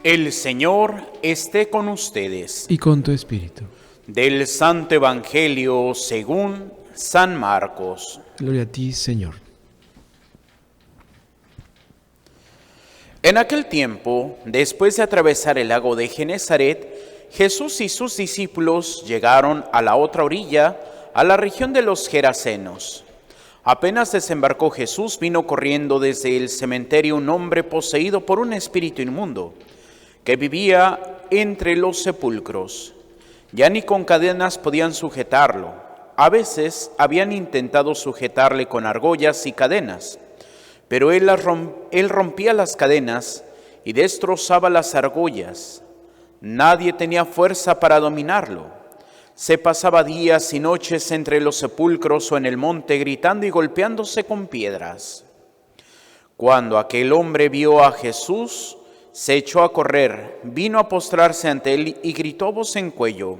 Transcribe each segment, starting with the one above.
El Señor esté con ustedes. Y con tu espíritu. Del Santo Evangelio según San Marcos. Gloria a ti, Señor. En aquel tiempo, después de atravesar el lago de Genezaret, Jesús y sus discípulos llegaron a la otra orilla, a la región de los Gerasenos. Apenas desembarcó Jesús, vino corriendo desde el cementerio un hombre poseído por un espíritu inmundo, que vivía entre los sepulcros. Ya ni con cadenas podían sujetarlo. A veces habían intentado sujetarle con argollas y cadenas, pero él rompía las cadenas y destrozaba las argollas. Nadie tenía fuerza para dominarlo. Se pasaba días y noches entre los sepulcros o en el monte gritando y golpeándose con piedras. Cuando aquel hombre vio a Jesús, se echó a correr, vino a postrarse ante él y gritó a voz en cuello: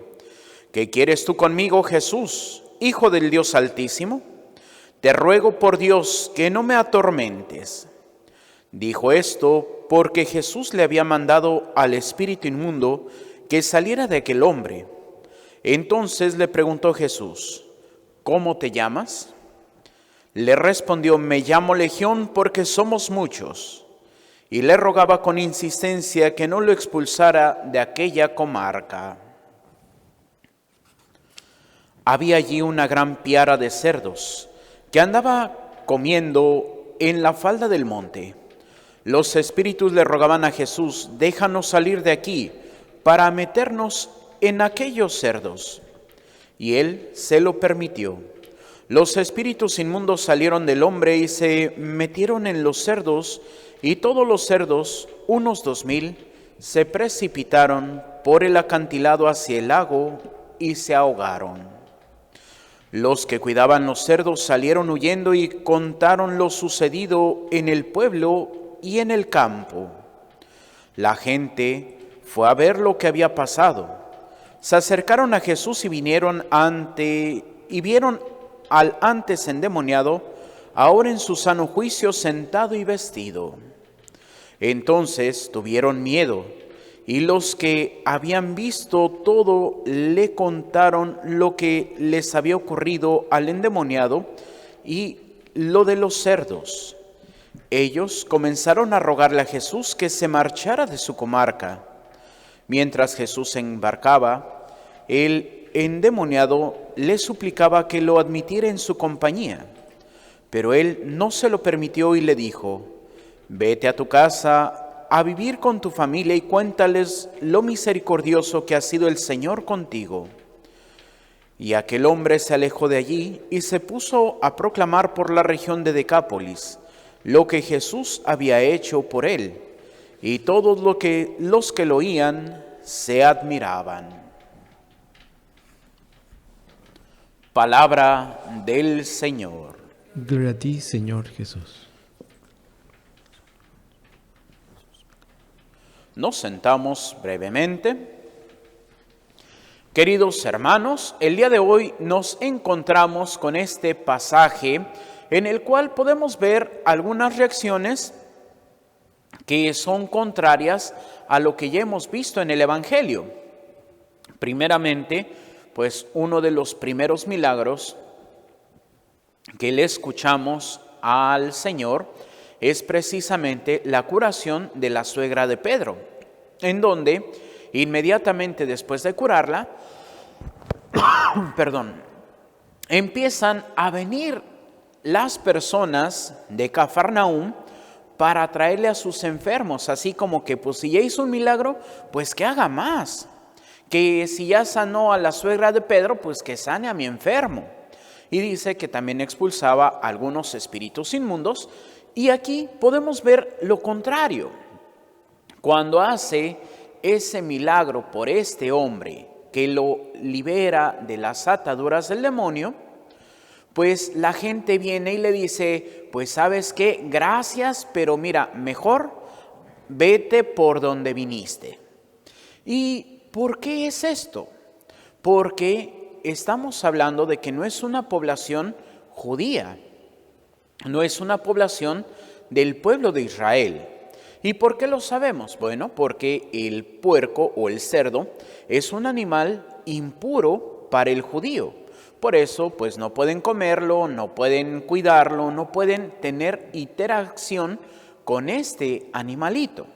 ¿Qué quieres tú conmigo, Jesús, Hijo del Dios Altísimo? Te ruego por Dios que no me atormentes. Dijo esto porque Jesús le había mandado al espíritu inmundo que saliera de aquel hombre. Entonces le preguntó Jesús: ¿Cómo te llamas? Le respondió: Me llamo Legión porque somos muchos. Y le rogaba con insistencia que no lo expulsara de aquella comarca. Había allí una gran piara de cerdos que andaba comiendo en la falda del monte. Los espíritus le rogaban a Jesús: déjanos salir de aquí para meternos en aquellos cerdos. Y él se lo permitió. Los espíritus inmundos salieron del hombre y se metieron en los cerdos, y todos los cerdos, unos 2000, se precipitaron por el acantilado hacia el lago y se ahogaron. Los que cuidaban los cerdos salieron huyendo y contaron lo sucedido en el pueblo y en el campo. La gente fue a ver lo que había pasado. Se acercaron a Jesús y vieron al antes endemoniado, ahora en su sano juicio, sentado y vestido. Entonces tuvieron miedo, y los que habían visto todo le contaron lo que les había ocurrido al endemoniado y lo de los cerdos. Ellos comenzaron a rogarle a Jesús que se marchara de su comarca. Mientras Jesús se embarcaba, el endemoniado le suplicaba que lo admitiera en su compañía, pero él no se lo permitió y le dijo: vete a tu casa a vivir con tu familia y cuéntales lo misericordioso que ha sido el Señor contigo. Y aquel hombre se alejó de allí y se puso a proclamar por la región de Decápolis lo que Jesús había hecho por él, y todos los que lo oían se admiraban. Palabra del Señor. Gloria a ti, Señor Jesús. Nos sentamos brevemente. Queridos hermanos, el día de hoy nos encontramos con este pasaje en el cual podemos ver algunas reacciones que son contrarias a lo que ya hemos visto en el Evangelio. Primeramente, pues uno de los primeros milagros que le escuchamos al Señor es precisamente la curación de la suegra de Pedro, en donde inmediatamente después de curarla, empiezan a venir las personas de Cafarnaúm para traerle a sus enfermos, así como que pues si ya hizo un milagro, pues que haga más. Que si ya sanó a la suegra de Pedro, pues que sane a mi enfermo. Y dice que también expulsaba a algunos espíritus inmundos. Y aquí podemos ver lo contrario. Cuando hace ese milagro por este hombre que lo libera de las ataduras del demonio, pues la gente viene y le dice: pues ¿sabes qué? Gracias, pero mira, mejor vete por donde viniste. Y ¿por qué es esto? Porque estamos hablando de que no es una población judía, no es una población del pueblo de Israel. ¿Y por qué lo sabemos? Bueno, porque el puerco o el cerdo es un animal impuro para el judío. Por eso, pues no pueden comerlo, no pueden cuidarlo, no pueden tener interacción con este animalito.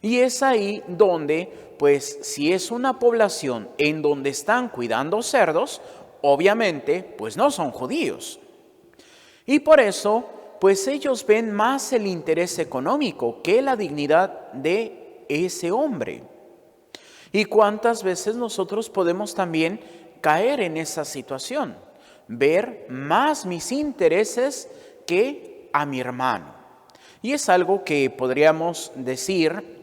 Y es ahí donde, pues si es una población en donde están cuidando cerdos, obviamente, pues no son judíos. Y por eso, pues ellos ven más el interés económico que la dignidad de ese hombre. ¿Y cuántas veces nosotros podemos también caer en esa situación? Ver más mis intereses que a mi hermano. Y es algo que podríamos decir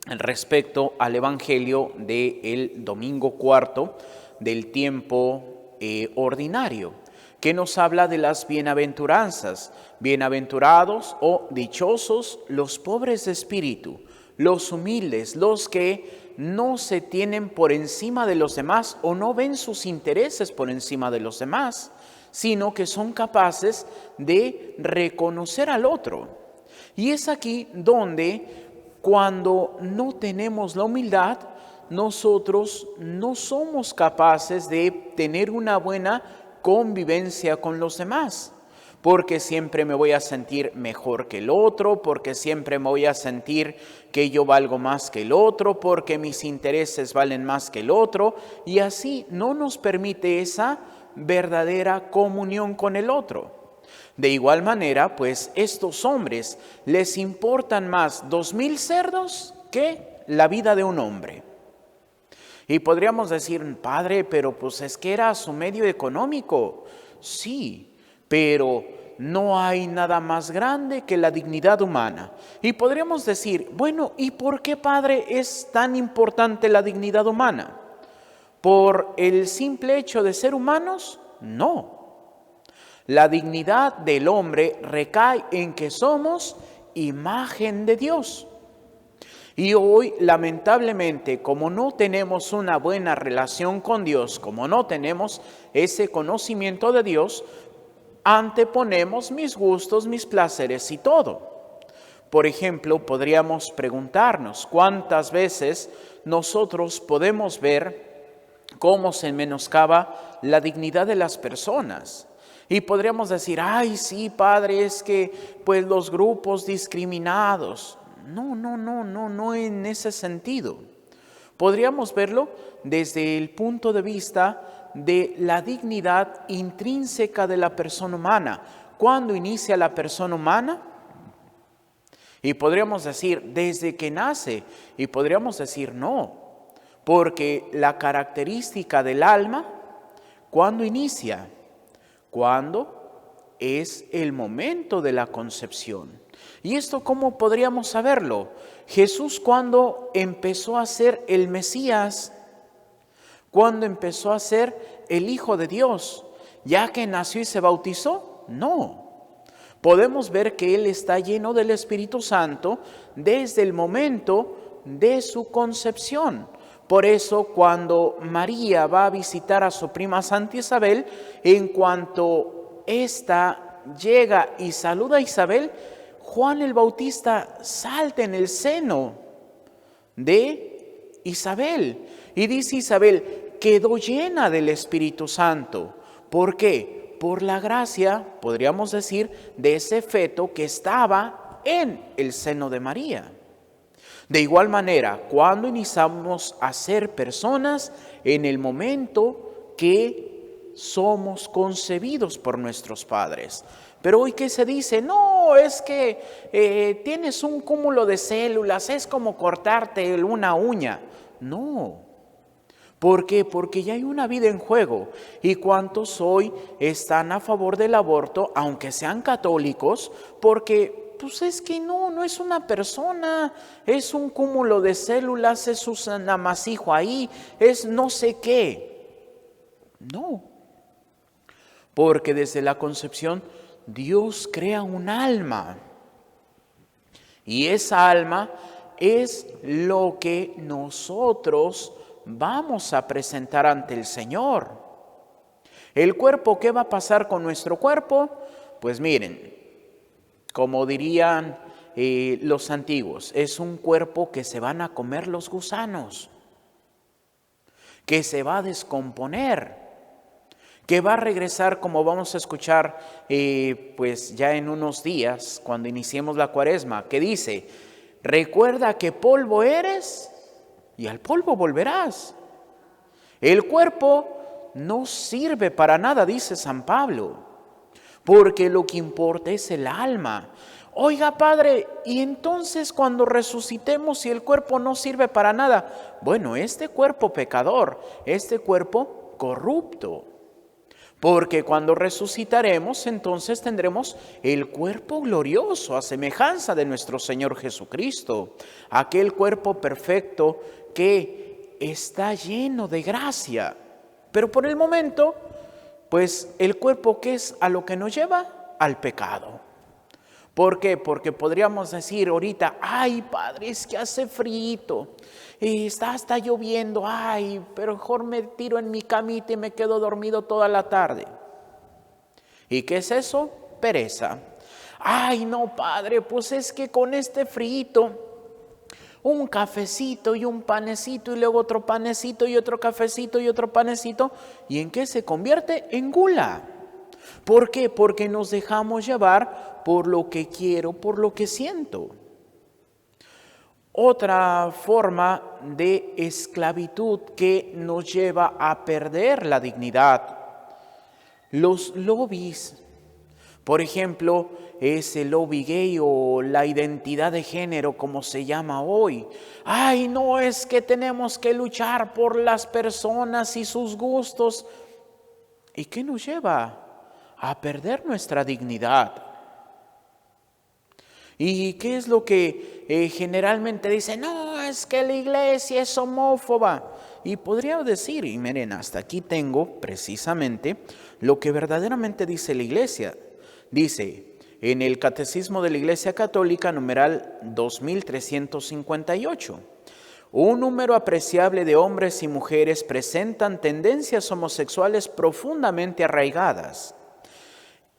respecto al Evangelio del domingo cuarto del tiempo ordinario, que nos habla de las bienaventuranzas. Bienaventurados o dichosos los pobres de espíritu, los humildes, los que no se tienen por encima de los demás o no ven sus intereses por encima de los demás, sino que son capaces de reconocer al otro. Y es aquí donde, cuando no tenemos la humildad, nosotros no somos capaces de tener una buena convivencia con los demás, porque siempre me voy a sentir mejor que el otro, porque siempre me voy a sentir que yo valgo más que el otro, porque mis intereses valen más que el otro, y así no nos permite esa verdadera comunión con el otro. De igual manera, pues estos hombres les importan más 2,000 cerdos que la vida de un hombre. Y podríamos decir, padre, pero pues es que era su medio económico. Sí, pero no hay nada más grande que la dignidad humana. Y podríamos decir, bueno, ¿y por qué, padre, es tan importante la dignidad humana? ¿Por el simple hecho de ser humanos? No. La dignidad del hombre recae en que somos imagen de Dios. Y hoy, lamentablemente, como no tenemos una buena relación con Dios, como no tenemos ese conocimiento de Dios, anteponemos mis gustos, mis placeres y todo. Por ejemplo, podríamos preguntarnos cuántas veces nosotros podemos ver cómo se menoscaba la dignidad de las personas. Y podríamos decir, ay, sí, padre, es que pues los grupos discriminados. No en ese sentido. Podríamos verlo desde el punto de vista de la dignidad intrínseca de la persona humana. ¿Cuándo inicia la persona humana? Y podríamos decir, desde que nace. Y podríamos decir, no, porque la característica del alma, ¿cuándo inicia? Cuando es el momento de la concepción. ¿Y esto cómo podríamos saberlo? Jesús, cuando empezó a ser el Mesías, cuando empezó a ser el Hijo de Dios, ¿ya que nació y se bautizó? No. Podemos ver que Él está lleno del Espíritu Santo desde el momento de su concepción. Por eso, cuando María va a visitar a su prima Santa Isabel, en cuanto ésta llega y saluda a Isabel, Juan el Bautista salta en el seno de Isabel. Y dice Isabel, quedó llena del Espíritu Santo. ¿Por qué? Por la gracia, podríamos decir, de ese feto que estaba en el seno de María. De igual manera, cuando iniciamos a ser personas, en el momento que somos concebidos por nuestros padres. Pero hoy, ¿qué se dice? No, es que tienes un cúmulo de células, es como cortarte una uña. No. ¿Por qué? Porque ya hay una vida en juego. ¿Y cuántos hoy están a favor del aborto, aunque sean católicos? Porque pues es que no es una persona, es un cúmulo de células, es un amasijo ahí, es no sé qué. No. Porque desde la concepción Dios crea un alma. Y esa alma es lo que nosotros vamos a presentar ante el Señor. ¿El cuerpo qué va a pasar con nuestro cuerpo? Pues miren, como dirían los antiguos. Es un cuerpo que se van a comer los gusanos, que se va a descomponer, que va a regresar, como vamos a escuchar pues ya en unos días, cuando iniciemos la Cuaresma, que dice: recuerda que polvo eres y al polvo volverás. El cuerpo no sirve para nada, dice San Pablo, porque lo que importa es el alma. Oiga, Padre, y entonces cuando resucitemos, si el cuerpo no sirve para nada, bueno, este cuerpo pecador, este cuerpo corrupto, porque cuando resucitaremos, entonces tendremos el cuerpo glorioso, a semejanza de nuestro Señor Jesucristo, aquel cuerpo perfecto que está lleno de gracia. Pero por el momento, pues el cuerpo, ¿qué es a lo que nos lleva? Al pecado. ¿Por qué? Porque podríamos decir ahorita: ay, Padre, es que hace frío, está lloviendo, ay, pero mejor me tiro en mi camita y me quedo dormido toda la tarde. ¿Y qué es eso? Pereza. Ay, no, Padre, pues es que con este frío, un cafecito y un panecito y luego otro panecito y otro cafecito y otro panecito, ¿y en qué se convierte? En gula. ¿Por qué? Porque nos dejamos llevar por lo que quiero, por lo que siento. Otra forma de esclavitud que nos lleva a perder la dignidad: los lobbies. Por ejemplo, es el lobby gay o la identidad de género, como se llama hoy. Ay, no, es que tenemos que luchar por las personas y sus gustos. ¿Y qué nos lleva? A perder nuestra dignidad. ¿Y qué es lo que generalmente dice? No, es que la iglesia es homófoba. Y podría decir, y miren, hasta aquí tengo precisamente lo que verdaderamente dice la iglesia. Dice en el Catecismo de la Iglesia Católica, numeral 2358. Un número apreciable de hombres y mujeres presentan tendencias homosexuales profundamente arraigadas.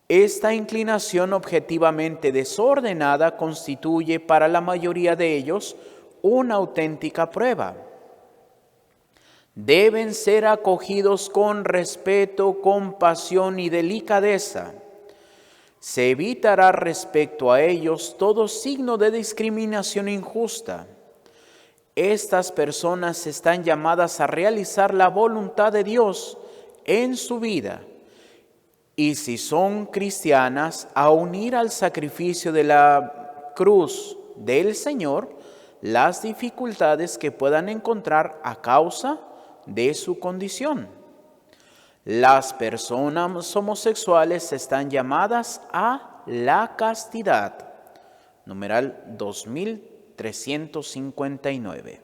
Esta inclinación objetivamente desordenada constituye para la mayoría de ellos una auténtica prueba. Deben ser acogidos con respeto, compasión y delicadeza. Se evitará respecto a ellos todo signo de discriminación injusta. Estas personas están llamadas a realizar la voluntad de Dios en su vida, y si son cristianas, a unir al sacrificio de la cruz del Señor las dificultades que puedan encontrar a causa de su condición. Las personas homosexuales están llamadas a la castidad. Numeral 2359.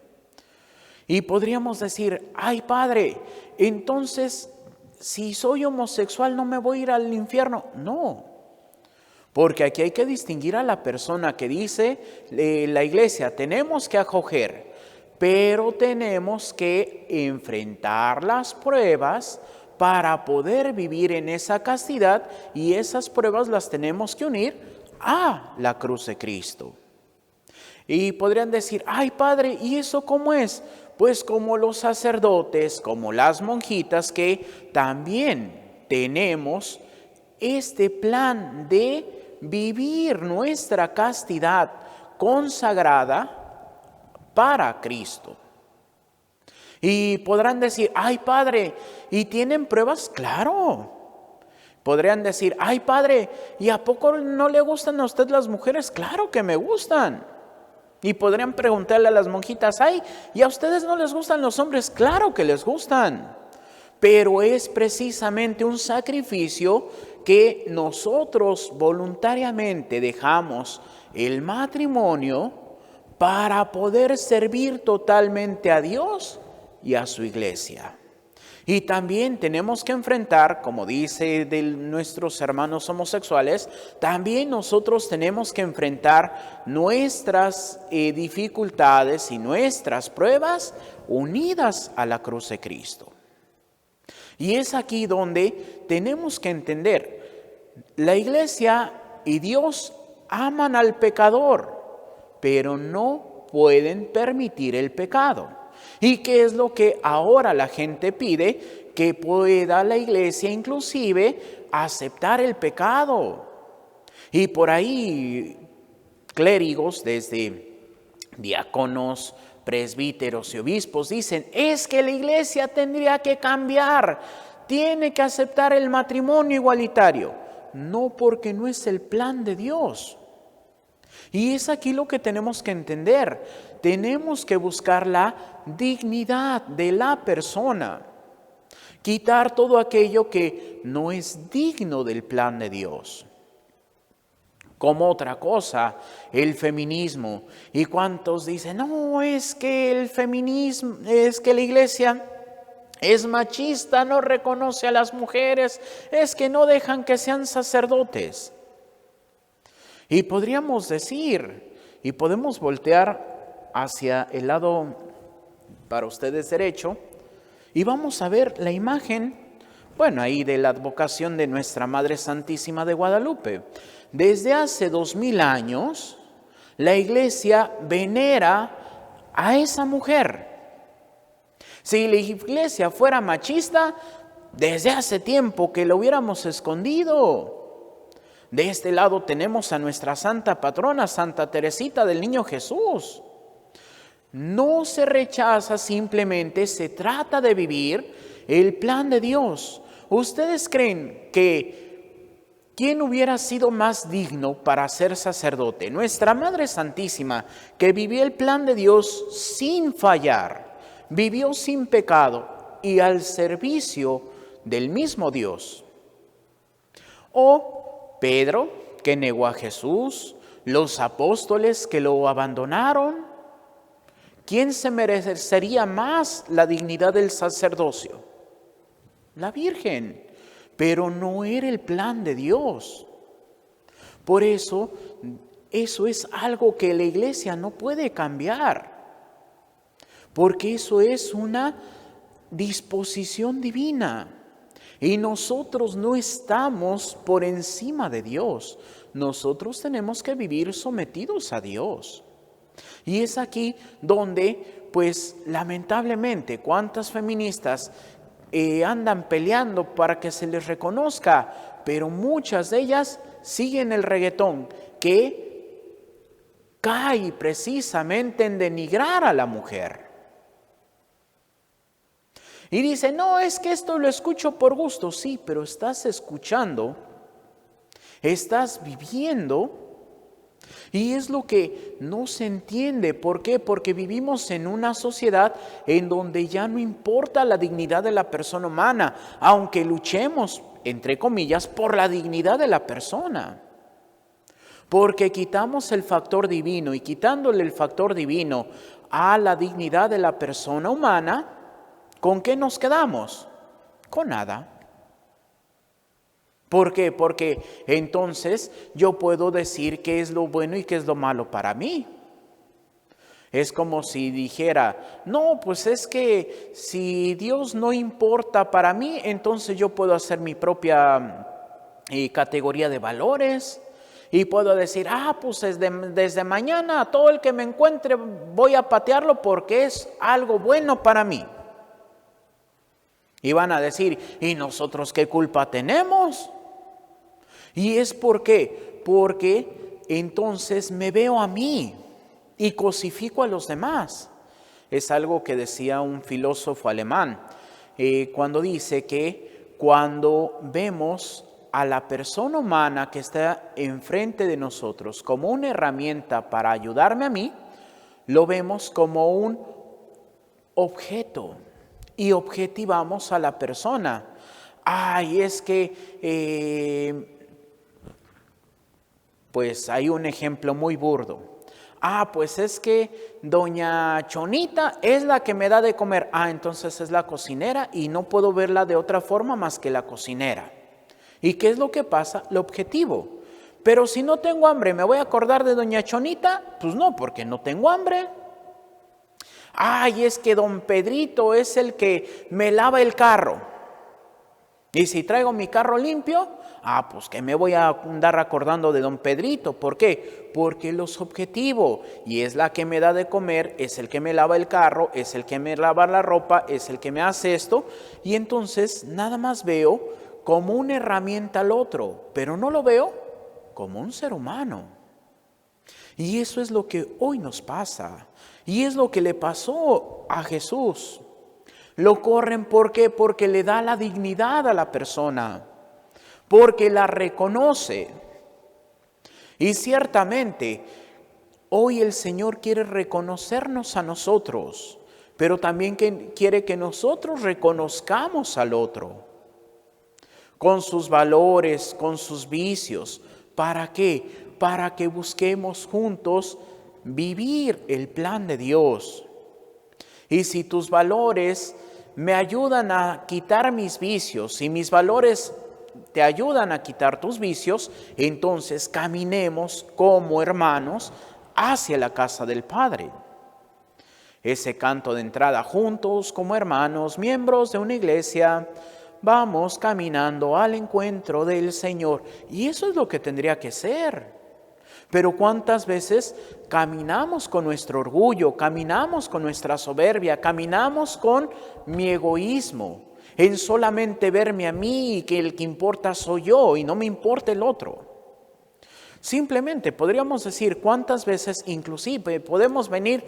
Y podríamos decir: ay, Padre, entonces, si soy homosexual, ¿no me voy a ir al infierno? No, porque aquí hay que distinguir a la persona que dice la iglesia: tenemos que acoger, pero tenemos que enfrentar las pruebas para poder vivir en esa castidad, y esas pruebas las tenemos que unir a la cruz de Cristo. Y podrían decir: ay, Padre, ¿y eso cómo es? Pues como los sacerdotes, como las monjitas, que también tenemos este plan de vivir nuestra castidad consagrada para Cristo. Y podrán decir: ay, Padre, ¿y tienen pruebas? Claro. Podrían decir: ay, Padre, ¿y a poco no le gustan a usted las mujeres? Claro que me gustan. Y podrían preguntarle a las monjitas: ay, ¿y a ustedes no les gustan los hombres? Claro que les gustan. Pero es precisamente un sacrificio que nosotros voluntariamente dejamos el matrimonio para poder servir totalmente a Dios y a su iglesia. Y también tenemos que enfrentar, como dice de nuestros hermanos homosexuales, también nosotros tenemos que enfrentar nuestras dificultades y nuestras pruebas unidas a la cruz de Cristo. Y es aquí donde tenemos que entender: la iglesia y Dios aman al pecador. pero no pueden permitir el pecado. ¿Y qué es lo que ahora la gente pide? Que pueda la iglesia inclusive aceptar el pecado. Y por ahí clérigos, desde diáconos, presbíteros y obispos, dicen, es que la iglesia tendría que cambiar, tiene que aceptar el matrimonio igualitario. No, porque no es el plan de Dios. Y es aquí lo que tenemos que entender. Tenemos que buscar la dignidad de la persona. Quitar todo aquello que no es digno del plan de Dios. Como otra cosa, el feminismo. ¿Y cuántos dicen, no, es que el feminismo, es que la iglesia es machista, no reconoce a las mujeres, es que no dejan que sean sacerdotes? Y podríamos decir, y podemos voltear hacia el lado para ustedes derecho, y vamos a ver la imagen, ahí de la advocación de nuestra Madre Santísima de Guadalupe. Desde hace 2000 años, la iglesia venera a esa mujer. Si la iglesia fuera machista, desde hace tiempo que lo hubiéramos escondido. De este lado tenemos a nuestra santa patrona, Santa Teresita del Niño Jesús. No se rechaza, simplemente se trata de vivir el plan de Dios. ¿Ustedes creen que quién hubiera sido más digno para ser sacerdote? Nuestra Madre Santísima, que vivió el plan de Dios sin fallar, vivió sin pecado y al servicio del mismo Dios. O Pedro, que negó a Jesús, los apóstoles que lo abandonaron. ¿Quién se merecería más la dignidad del sacerdocio? La Virgen, pero no era el plan de Dios. Por eso es algo que la iglesia no puede cambiar, porque eso es una disposición divina. Y nosotros no estamos por encima de Dios. Nosotros tenemos que vivir sometidos a Dios. Y es aquí donde, lamentablemente, cuántas feministas andan peleando para que se les reconozca, pero muchas de ellas siguen el reggaetón, que cae precisamente en denigrar a la mujer. Y dice, no, es que esto lo escucho por gusto. Sí, pero estás escuchando, estás viviendo, y es lo que no se entiende. ¿Por qué? Porque vivimos en una sociedad en donde ya no importa la dignidad de la persona humana, aunque luchemos, entre comillas, por la dignidad de la persona. Porque quitamos el factor divino, y quitándole el factor divino a la dignidad de la persona humana, ¿con qué nos quedamos? Con nada. ¿Por qué? Porque entonces yo puedo decir qué es lo bueno y qué es lo malo para mí. Es como si dijera, no, pues es que si Dios no importa para mí, entonces yo puedo hacer mi propia categoría de valores. Y puedo decir, pues desde mañana a todo el que me encuentre voy a patearlo porque es algo bueno para mí. Y van a decir, ¿y nosotros qué culpa tenemos? Y es porque entonces me veo a mí y cosifico a los demás. Es algo que decía un filósofo alemán, cuando dice que cuando vemos a la persona humana que está enfrente de nosotros como una herramienta para ayudarme a mí, lo vemos como un objeto. Y objetivamos a la persona. Es que, hay un ejemplo muy burdo. Pues es que doña Chonita es la que me da de comer. Entonces es la cocinera y no puedo verla de otra forma más que la cocinera. ¿Y qué es lo que pasa? Lo objetivo. Pero si no tengo hambre, ¿me voy a acordar de doña Chonita? Pues no, porque no tengo hambre. Es que don Pedrito es el que me lava el carro. Y si traigo mi carro limpio, pues que me voy a andar acordando de don Pedrito. ¿Por qué? Porque él es objetivo y es la que me da de comer, es el que me lava el carro, es el que me lava la ropa, es el que me hace esto. Y entonces nada más veo como una herramienta al otro, pero no lo veo como un ser humano. Y eso es lo que hoy nos pasa. Y es lo que le pasó a Jesús. Lo corren, ¿por qué? Porque le da la dignidad a la persona, porque la reconoce. Y ciertamente, hoy el Señor quiere reconocernos a nosotros, pero también quiere que nosotros reconozcamos al otro, con sus valores, con sus vicios. ¿Para qué? Para que busquemos juntos vivir el plan de Dios. Y si tus valores me ayudan a quitar mis vicios, si mis valores te ayudan a quitar tus vicios, entonces caminemos como hermanos hacia la casa del Padre. Ese canto de entrada, juntos como hermanos, miembros de una iglesia, vamos caminando al encuentro del Señor. Y eso es lo que tendría que ser. Pero ¿cuántas veces caminamos con nuestro orgullo, caminamos con nuestra soberbia, caminamos con mi egoísmo, en solamente verme a mí y que el que importa soy yo y no me importa el otro? Simplemente podríamos decir cuántas veces inclusive podemos venir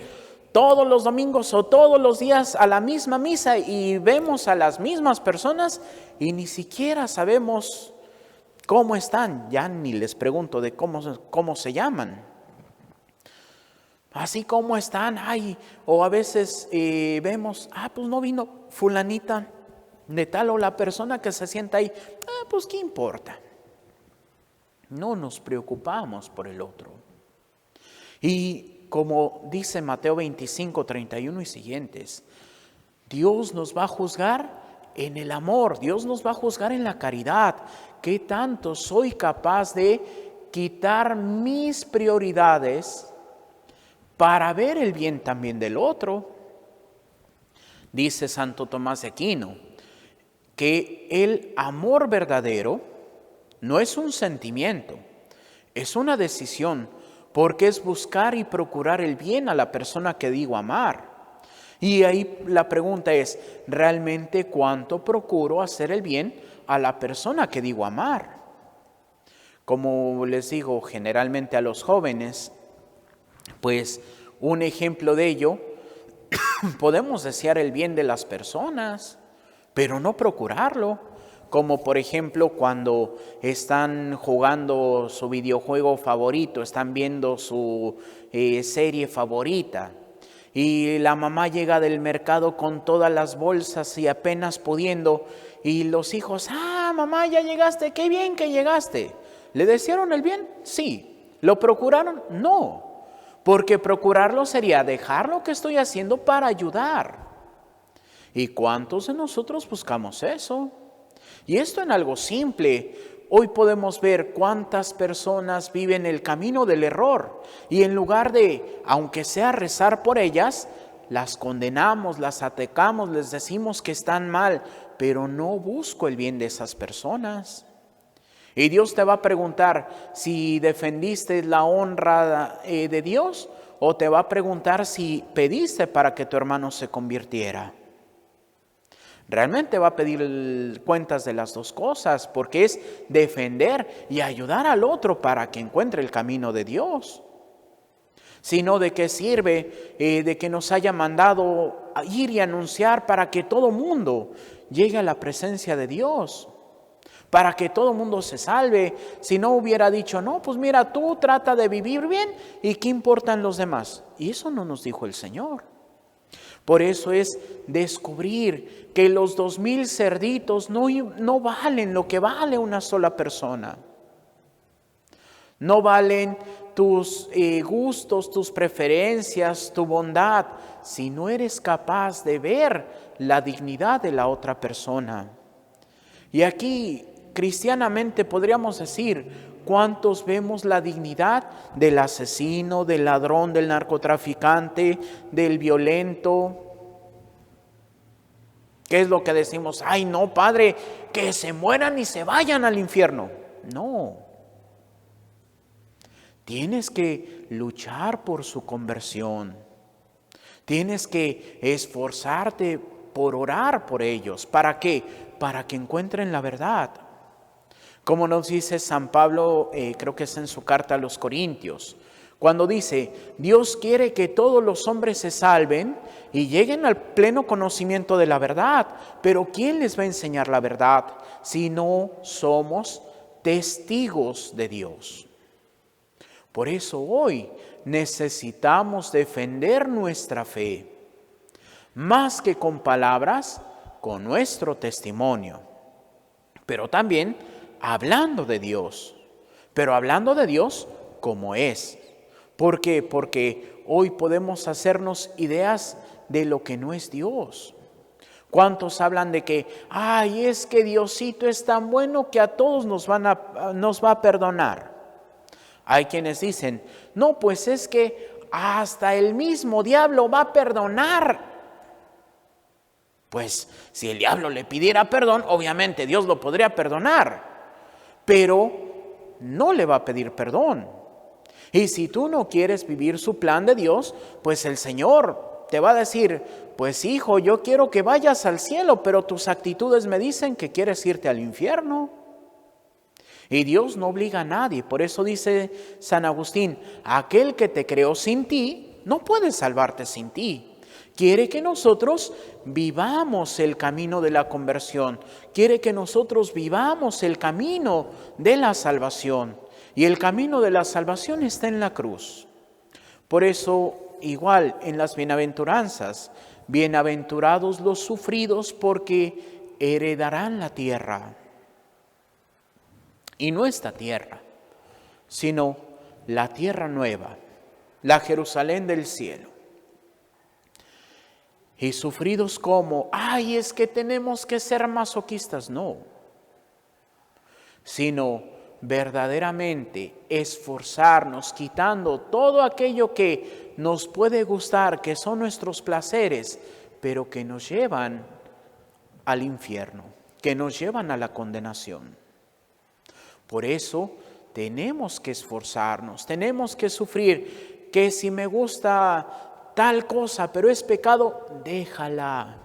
todos los domingos o todos los días a la misma misa y vemos a las mismas personas y ni siquiera sabemos ¿cómo están? Ya ni les pregunto de cómo se llaman. Así como están, o a veces vemos, pues no vino fulanita de tal o la persona que se sienta ahí. Pues qué importa. No nos preocupamos por el otro. Y como dice Mateo 25, 31 y siguientes, Dios nos va a juzgar en el amor, Dios nos va a juzgar en la caridad. ¿Qué tanto soy capaz de quitar mis prioridades para ver el bien también del otro? Dice Santo Tomás de Aquino que el amor verdadero no es un sentimiento, es una decisión, porque es buscar y procurar el bien a la persona que digo amar. Y ahí la pregunta es, ¿realmente cuánto procuro hacer el bien a la persona que digo amar? Como les digo generalmente a los jóvenes, pues un ejemplo de ello, podemos desear el bien de las personas, pero no procurarlo. Como por ejemplo cuando están jugando su videojuego favorito, están viendo su serie favorita. Y la mamá llega del mercado con todas las bolsas y apenas pudiendo. Y los hijos, mamá, ya llegaste, qué bien que llegaste. ¿Le desearon el bien? Sí. ¿Lo procuraron? No. Porque procurarlo sería dejar lo que estoy haciendo para ayudar. ¿Y cuántos de nosotros buscamos eso? Y esto en algo simple. Hoy podemos ver cuántas personas viven el camino del error y en lugar de, aunque sea rezar por ellas, las condenamos, las atacamos, les decimos que están mal, pero no busco el bien de esas personas. Y Dios te va a preguntar si defendiste la honra de Dios o te va a preguntar si pediste para que tu hermano se convirtiera. Realmente va a pedir cuentas de las dos cosas, porque es defender y ayudar al otro para que encuentre el camino de Dios. Si no, ¿de qué sirve de que nos haya mandado a ir y anunciar para que todo mundo llegue a la presencia de Dios? Para que todo mundo se salve. Si no hubiera dicho, no, pues mira, tú trata de vivir bien y qué importan los demás. Y eso no nos dijo el Señor. Por eso es descubrir que los 2000 cerditos no valen lo que vale una sola persona. No valen tus gustos, tus preferencias, tu bondad, si no eres capaz de ver la dignidad de la otra persona. Y aquí, cristianamente, podríamos decir, ¿cuántos vemos la dignidad del asesino, del ladrón, del narcotraficante, del violento? ¿Qué es lo que decimos? Ay, no, Padre, que se mueran y se vayan al infierno. No. Tienes que luchar por su conversión. Tienes que esforzarte por orar por ellos. ¿Para qué? Para que encuentren la verdad. Como nos dice San Pablo, creo que es en su carta a los Corintios, cuando dice, Dios quiere que todos los hombres se salven y lleguen al pleno conocimiento de la verdad. Pero ¿quién les va a enseñar la verdad si no somos testigos de Dios? Por eso hoy necesitamos defender nuestra fe, más que con palabras, con nuestro testimonio, pero también hablando de Dios, pero hablando de Dios como es. ¿Por qué? Porque hoy podemos hacernos ideas de lo que no es Dios. ¿Cuántos hablan de que, ay, es que Diosito es tan bueno que a todos nos va a perdonar? Hay quienes dicen, no, pues es que hasta el mismo diablo va a perdonar. Pues si el diablo le pidiera perdón, obviamente Dios lo podría perdonar, pero no le va a pedir perdón. Y si tú no quieres vivir su plan de Dios, pues el Señor te va a decir, pues hijo, yo quiero que vayas al cielo, pero tus actitudes me dicen que quieres irte al infierno. Y Dios no obliga a nadie. Por eso dice San Agustín, aquel que te creó sin ti, no puede salvarte sin ti. Quiere que nosotros vivamos el camino de la conversión. Quiere que nosotros vivamos el camino de la salvación. Y el camino de la salvación está en la cruz. Por eso, igual en las bienaventuranzas, bienaventurados los sufridos porque heredarán la tierra. Y no esta tierra, sino la tierra nueva, la Jerusalén del cielo. Y sufridos como, ay, es que tenemos que ser masoquistas, no. Sino verdaderamente esforzarnos, quitando todo aquello que nos puede gustar, que son nuestros placeres, pero que nos llevan al infierno, que nos llevan a la condenación. Por eso tenemos que esforzarnos, tenemos que sufrir, que si me gusta tal cosa, pero es pecado, déjala.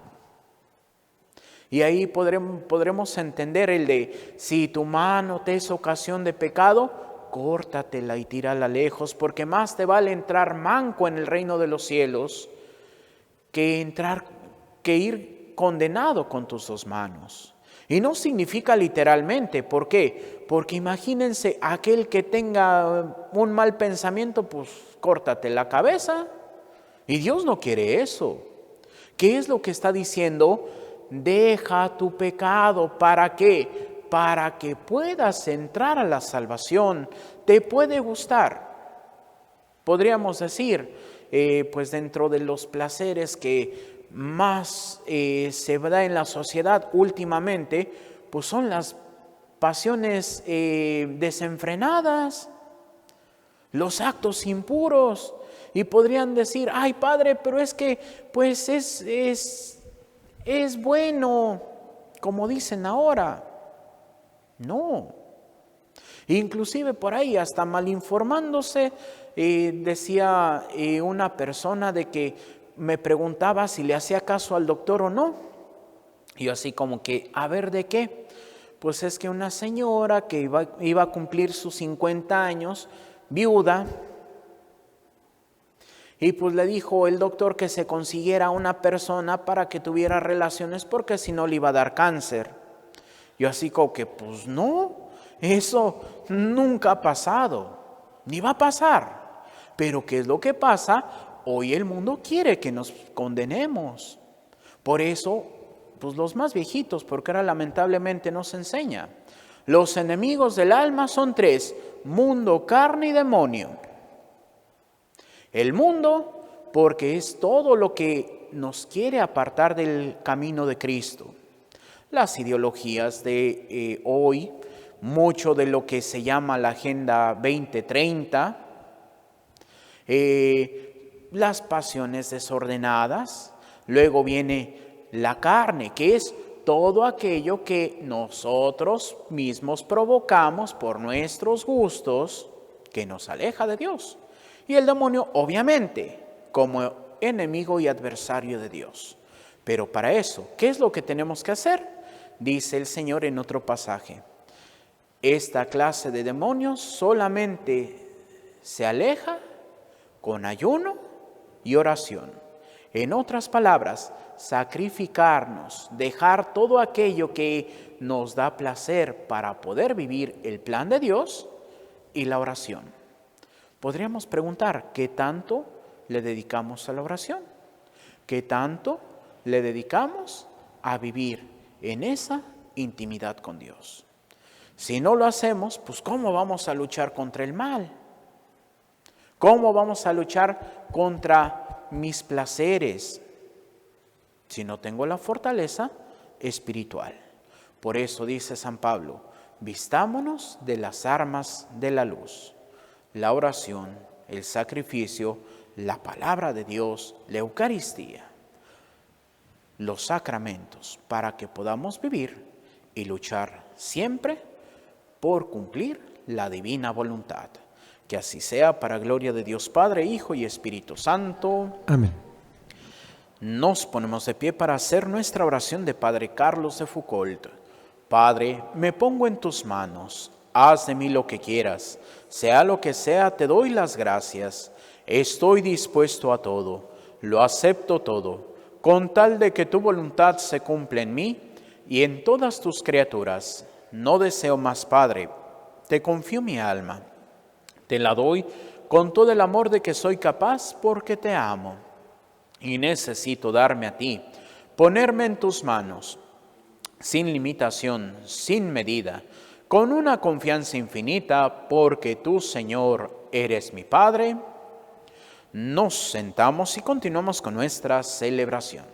Y ahí podremos entender el de, si tu mano te es ocasión de pecado, córtatela y tírala lejos, porque más te vale entrar manco en el reino de los cielos que ir condenado con tus dos manos. Y no significa literalmente, ¿por qué? Porque imagínense, aquel que tenga un mal pensamiento, pues córtate la cabeza. Y Dios no quiere eso. ¿Qué es lo que está diciendo? Deja tu pecado. ¿Para qué? Para que puedas entrar a la salvación. ¿Te puede gustar? Podríamos decir, pues dentro de los placeres que más se da en la sociedad últimamente, pues son las pasiones desenfrenadas, los actos impuros. Y podrían decir, ay Padre, pero es que pues es bueno, como dicen ahora. No. Inclusive por ahí, hasta malinformándose, decía una persona de que me preguntaba si le hacía caso al doctor o no. Y yo así como que, a ver, ¿de qué? Pues es que una señora que iba a cumplir sus 50 años, viuda, y pues le dijo el doctor que se consiguiera una persona para que tuviera relaciones porque si no le iba a dar cáncer. Yo así como que, pues no, eso nunca ha pasado, ni va a pasar. Pero ¿qué es lo que pasa? Hoy el mundo quiere que nos condenemos. Por eso, pues los más viejitos, porque ahora lamentablemente nos enseña. Los enemigos del alma son tres: mundo, carne y demonio. El mundo, porque es todo lo que nos quiere apartar del camino de Cristo. Las ideologías de hoy, mucho de lo que se llama la Agenda 2030, las pasiones desordenadas, luego viene la carne, que es todo aquello que nosotros mismos provocamos por nuestros gustos, que nos aleja de Dios. Y el demonio, obviamente, como enemigo y adversario de Dios. Pero para eso, ¿qué es lo que tenemos que hacer? Dice el Señor en otro pasaje: esta clase de demonios solamente se aleja con ayuno y oración. En otras palabras, sacrificarnos, dejar todo aquello que nos da placer para poder vivir el plan de Dios y la oración. Podríamos preguntar, ¿qué tanto le dedicamos a la oración? ¿Qué tanto le dedicamos a vivir en esa intimidad con Dios? Si no lo hacemos, pues ¿cómo vamos a luchar contra el mal? ¿Cómo vamos a luchar contra mis placeres si no tengo la fortaleza espiritual? Por eso dice San Pablo: vistámonos de las armas de la luz, la oración, el sacrificio, la palabra de Dios, la Eucaristía, los sacramentos, para que podamos vivir y luchar siempre por cumplir la divina voluntad. Que así sea, para gloria de Dios Padre, Hijo y Espíritu Santo. Amén. Nos ponemos de pie para hacer nuestra oración de Padre Carlos de Foucault. Padre, me pongo en tus manos, haz de mí lo que quieras, sea lo que sea, te doy las gracias. Estoy dispuesto a todo, lo acepto todo, con tal de que tu voluntad se cumpla en mí y en todas tus criaturas. No deseo más, Padre, te confío mi alma. Te la doy con todo el amor de que soy capaz, porque te amo. Y necesito darme a ti, ponerme en tus manos, sin limitación, sin medida, con una confianza infinita, porque tú, Señor, eres mi Padre. Nos sentamos y continuamos con nuestra celebración.